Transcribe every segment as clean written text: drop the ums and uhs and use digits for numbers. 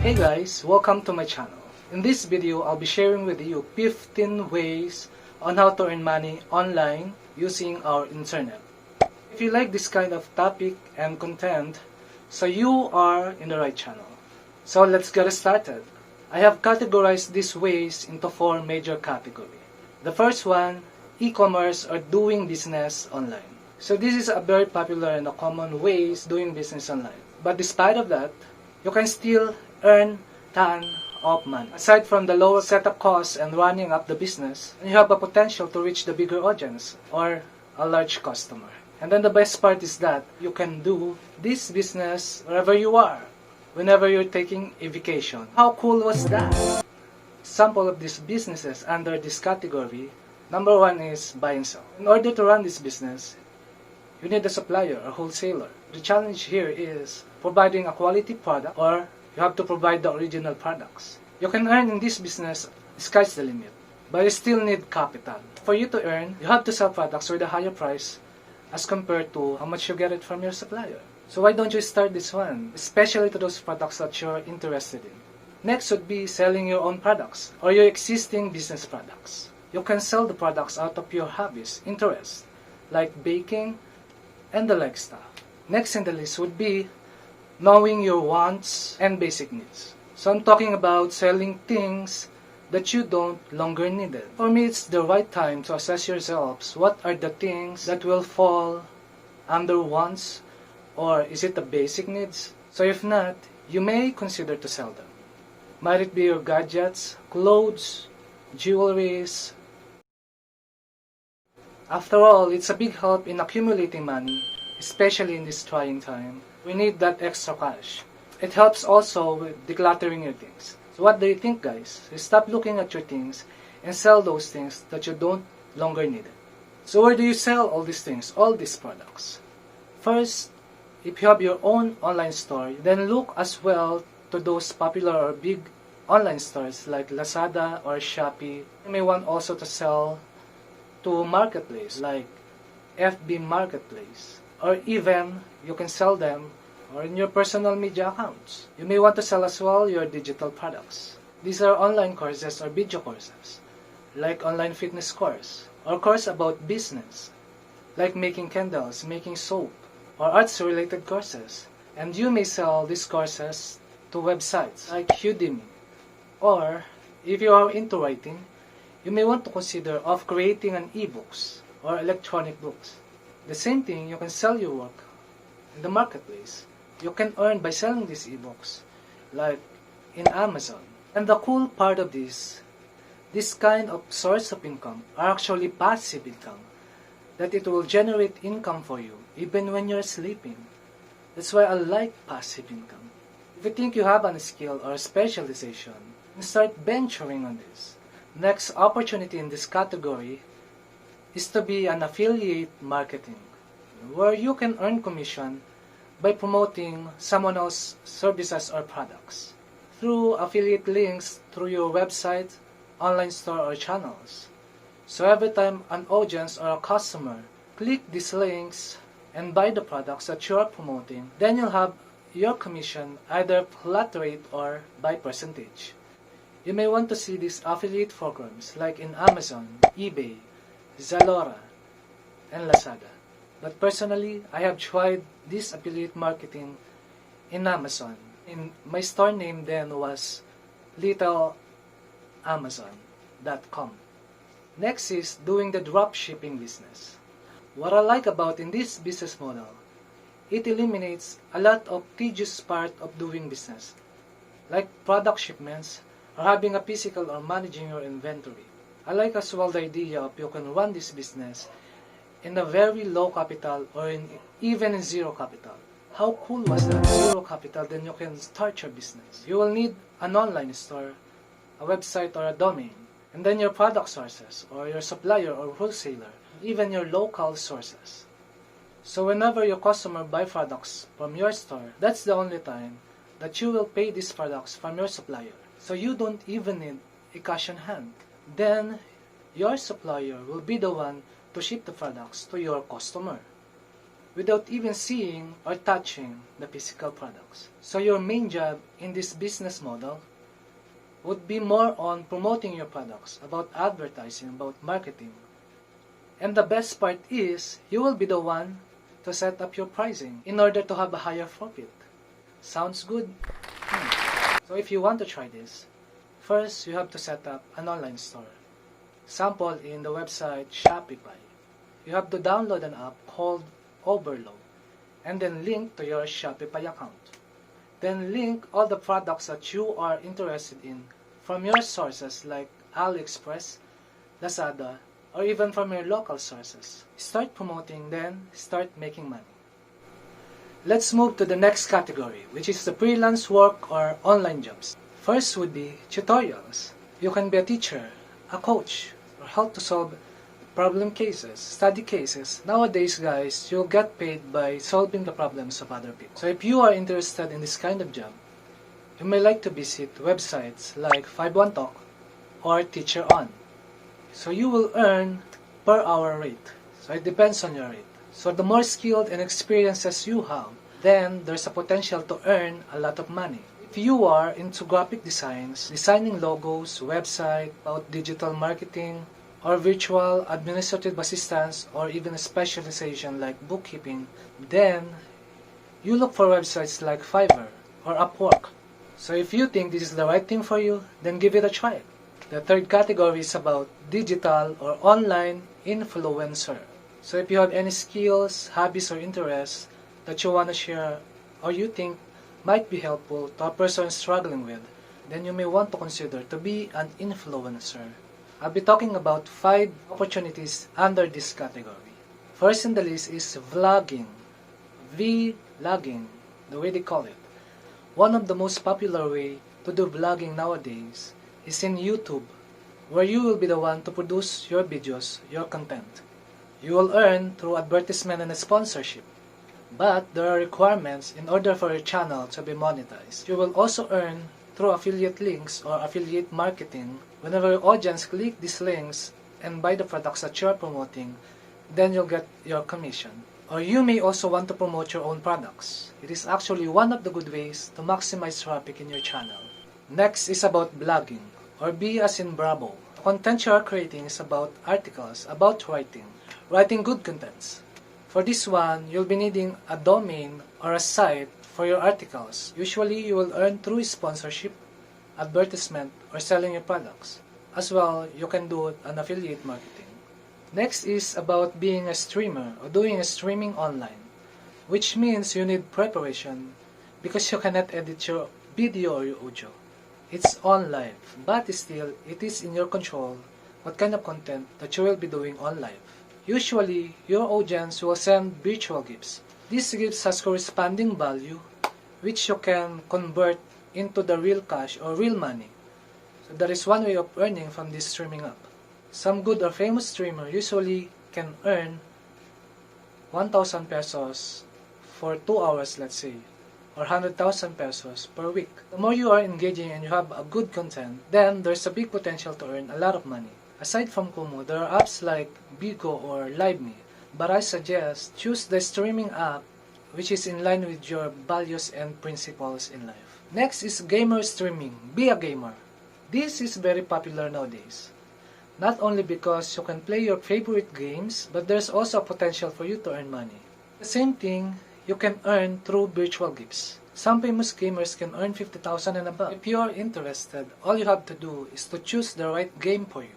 Hey guys, welcome to my channel. In this video, I'll be sharing with you 15 ways on how to earn money online using our internet. If you like this kind of topic and content, so you are in the right channel. So let's get started. I have categorized these ways into 4 major categories. The first one, e-commerce or doing business online. So this is a very popular and a common ways doing business online. But despite of that, you can still earn ton of money. Aside from the lower setup costs and running up the business, you have a potential to reach the bigger audience or a large customer. And then the best part is that you can do this business wherever you are, whenever you're taking a vacation. How cool was that? Sample of these businesses under this category, number 1 is buy and sell. In order to run this business, you need a supplier or wholesaler. The challenge here is providing a quality product, or you have to provide the original products. You can earn in this business, sky's the limit, but you still need capital. For you to earn, you have to sell products with a higher price as compared to how much you get it from your supplier. So why don't you start this one, especially to those products that you're interested in. Next would be selling your own products or your existing business products. You can sell the products out of your hobbies, interests, like baking and the like stuff. Next in the list would be knowing your wants and basic needs. So I'm talking about selling things that you don't longer need. For me, it's the right time to assess yourselves. What are the things that will fall under wants, or is it the basic needs? So if not, you may consider to sell them. Might it be your gadgets, clothes, jewelries. After all, it's a big help in accumulating money, especially in this trying time. We need that extra cash. It helps also with decluttering your things. So what do you think, guys? You stop looking at your things and sell those things that you don't longer need. So where do you sell all these things, all these products? First, if you have your own online store, then look as well to those popular or big online stores like Lazada or Shopee. You may want also to sell to marketplace like FB Marketplace, or even you can sell them or in your personal media accounts. You may want to sell as well your digital products. These are online courses or video courses like online fitness course or course about business like making candles, making soap, or arts related courses. And you may sell these courses to websites like Udemy. Or if you are into writing, you may want to consider of creating an ebooks or electronic books. The same thing, you can sell your work in the marketplace. You can earn by selling these ebooks, like in Amazon. And the cool part of this kind of source of income are actually passive income, that it will generate income for you even when you're sleeping. That's why I like passive income. If you think you have a skill or specialization, start venturing on this. Next opportunity in this category is to be an affiliate marketing, where you can earn commission by promoting someone else's services or products through affiliate links through your website, online store, or channels. So every time an audience or a customer click these links and buy the products that you are promoting, then you'll have your commission either flat rate or by percentage. You may want to see these affiliate programs like in Amazon, eBay, Zalora, and Lazada. But personally, I have tried this affiliate marketing in Amazon. My store name then was littleamazon.com. Next is doing the drop shipping business. What I like about in this business model, it eliminates a lot of tedious part of doing business, like product shipments or having a physical or managing your inventory. I like as well the idea of you can run this business in a very low capital or even in zero capital. How cool was that? Zero capital, then you can start your business. You will need an online store, a website, or a domain, and then your product sources or your supplier or wholesaler, even your local sources. So whenever your customer buy products from your store, that's the only time that you will pay these products from your supplier. So you don't even need a cash on hand. Then your supplier will be the one to ship the products to your customer. without even seeing or touching the physical products. So your main job in this business model would be more on promoting your products, about advertising, about marketing. And the best part is, you will be the one to set up your pricing in order to have a higher profit. Sounds good? So if you want to try this, first you have to set up an online store. Sample in the website Shopify. You have to download an app called Overload and then link to your Shopify account. Then link all the products that you are interested in from your sources like AliExpress, Lazada, or even from your local sources. Start promoting, then start making money. Let's move to the next category, which is the freelance work or online jobs. First would be tutorials. You can be a teacher, a coach, or help to solve problem cases, study cases. Nowadays, guys, you'll get paid by solving the problems of other people. So if you are interested in this kind of job, you may like to visit websites like 51Talk or Teacher On. So you will earn per hour rate. So it depends on your rate. So the more skilled and experiences you have, then there's a potential to earn a lot of money. If you are into graphic designs, designing logos, website, about digital marketing, or virtual administrative assistance, or even a specialization like bookkeeping, then you look for websites like Fiverr or Upwork. So if you think this is the right thing for you, then give it a try. The third category is about digital or online influencer. So if you have any skills, hobbies, or interests that you want to share or you think might be helpful to a person struggling with, then you may want to consider to be an influencer. I'll be talking about 5 opportunities under this category. First in the list is vlogging. Vlogging, the way they call it. One of the most popular way to do vlogging nowadays is in YouTube, where you will be the one to produce your videos, your content. You will earn through advertisement and sponsorship. But there are requirements in order for your channel to be monetized. You will also earn through affiliate links or affiliate marketing. Whenever your audience click these links and buy the products that you are promoting, then you'll get your commission. Or you may also want to promote your own products. It is actually one of the good ways to maximize traffic in your channel. Next is about blogging, or B as in Bravo. The content you are creating is about articles, about writing good contents. For this one, you'll be needing a domain or a site for your articles. Usually, you will earn through sponsorship, advertisement, or selling your products. As well, you can do an affiliate marketing. Next is about being a streamer or doing a streaming online, which means you need preparation because you cannot edit your video or your audio. It's on live, but still, it is in your control what kind of content that you will be doing on live. Usually, your audience will send virtual gifts. These gifts has corresponding value, which you can convert into the real cash or real money. So that is one way of earning from this streaming app. Some good or famous streamer usually can earn 1,000 pesos for 2 hours, let's say, or 100,000 pesos per week. The more you are engaging and you have a good content, then there's a big potential to earn a lot of money. Aside from Kumu, there are apps like Bigo or LiveMe, but I suggest choose the streaming app which is in line with your values and principles in life. Next is gamer streaming. Be a gamer. This is very popular nowadays. Not only because you can play your favorite games, but there's also a potential for you to earn money. The same thing you can earn through virtual gifts. Some famous gamers can earn 50,000 and above. If you are interested, all you have to do is to choose the right game for you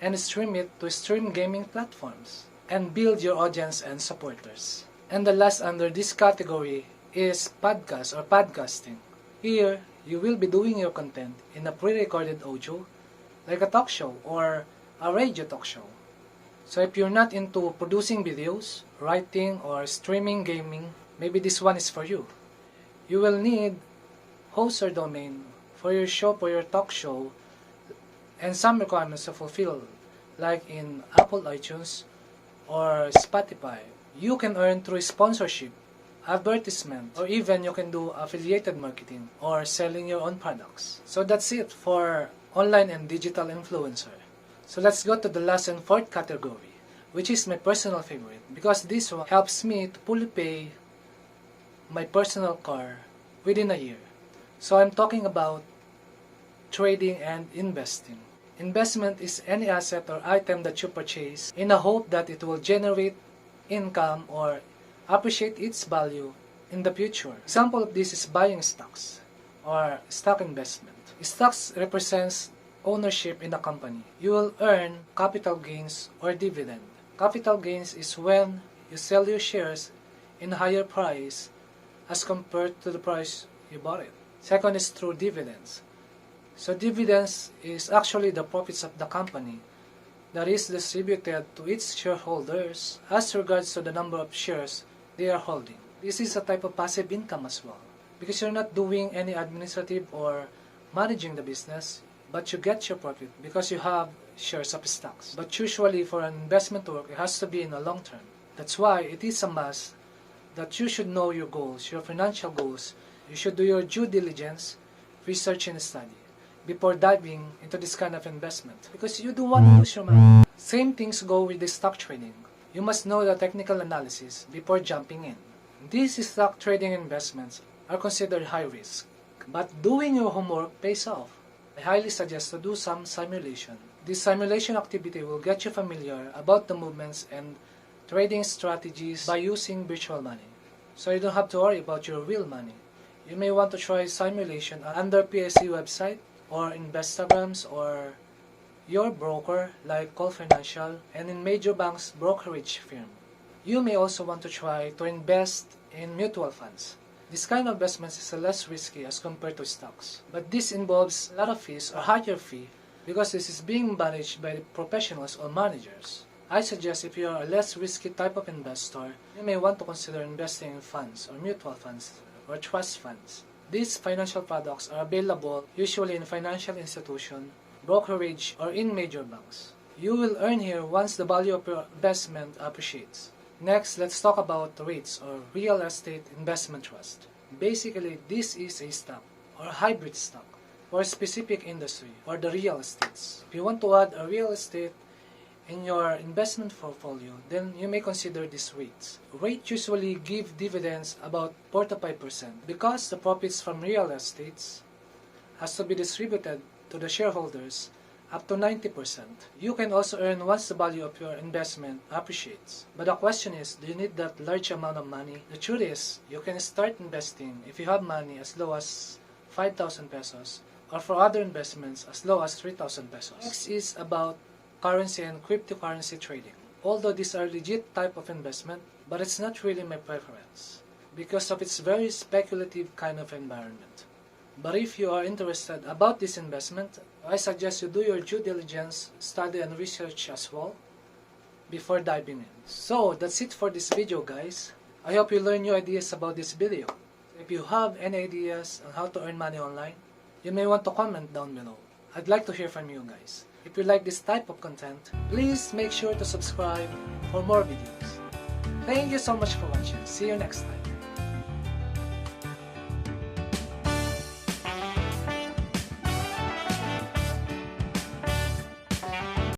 and stream it to stream gaming platforms and build your audience and supporters. And the last under this category is podcast or podcasting. Here, you will be doing your content in a pre-recorded audio like a talk show or a radio talk show. So if you're not into producing videos, writing, or streaming gaming, maybe this one is for you. You will need host or domain for your show, for your talk show, and some requirements to fulfill, like in Apple iTunes or Spotify. You can earn through sponsorship, advertisement, or even you can do affiliated marketing or selling your own products. So that's it for online and digital influencer. So let's go to the last and fourth category, which is my personal favorite because this one helps me to fully pay my personal car within a year. So I'm talking about trading and investing. Investment is any asset or item that you purchase in the hope that it will generate income or appreciate its value in the future. Example of this is buying stocks or stock investment. Stocks represents ownership in a company. You will earn capital gains or dividend. Capital gains is when you sell your shares in a higher price as compared to the price you bought it. Second is through dividends. So dividends is actually the profits of the company that is distributed to its shareholders as regards to the number of shares they are holding. This is a type of passive income as well because you're not doing any administrative or managing the business, but you get your profit because you have shares of stocks. But usually for an investment to work, it has to be in the long term. That's why it is a must that you should know your goals, your financial goals. You should do your due diligence, research and study before diving into this kind of investment because you don't want to lose your money. Same things go with the stock trading. You must know the technical analysis before jumping in. These stock trading investments are considered high risk, but doing your homework pays off. I highly suggest to do some simulation. This simulation activity will get you familiar about the movements and trading strategies by using virtual money. So you don't have to worry about your real money. You may want to try simulation under PSC website or Investagrams or your broker like Call Financial and in major banks brokerage firm. You may also want to try to invest in mutual funds. This kind of investments is less risky as compared to stocks. But this involves a lot of fees or higher fee because this is being managed by professionals or managers. I suggest if you are a less risky type of investor, you may want to consider investing in funds or mutual funds or trust funds. These financial products are available usually in financial institution, brokerage, or in major banks. You will earn here once the value of your investment appreciates. Next, let's talk about REITs or Real Estate Investment Trust. Basically, this is a stock or hybrid stock for a specific industry or the real estates. If you want to add a real estate in your investment portfolio, then you may consider these REITs. REITs usually give dividends about 4 to 5% because the profits from real estates has to be distributed to the shareholders up to 90%. You can also earn once the value of your investment appreciates. But the question is, do you need that large amount of money? The truth is, you can start investing if you have money as low as 5,000 pesos or for other investments as low as 3,000 pesos. Next is about currency and cryptocurrency trading. Although these are legit type of investment, but it's not really my preference because of its very speculative kind of environment. But if you are interested about this investment, I suggest you do your due diligence, study and research as well before diving in. So that's it for this video, guys. I hope you learned new ideas about this video. If you have any ideas on how to earn money online, you may want to comment down below. I'd like to hear from you guys. If you like this type of content, please make sure to subscribe for more videos. Thank you so much for watching. See you next time.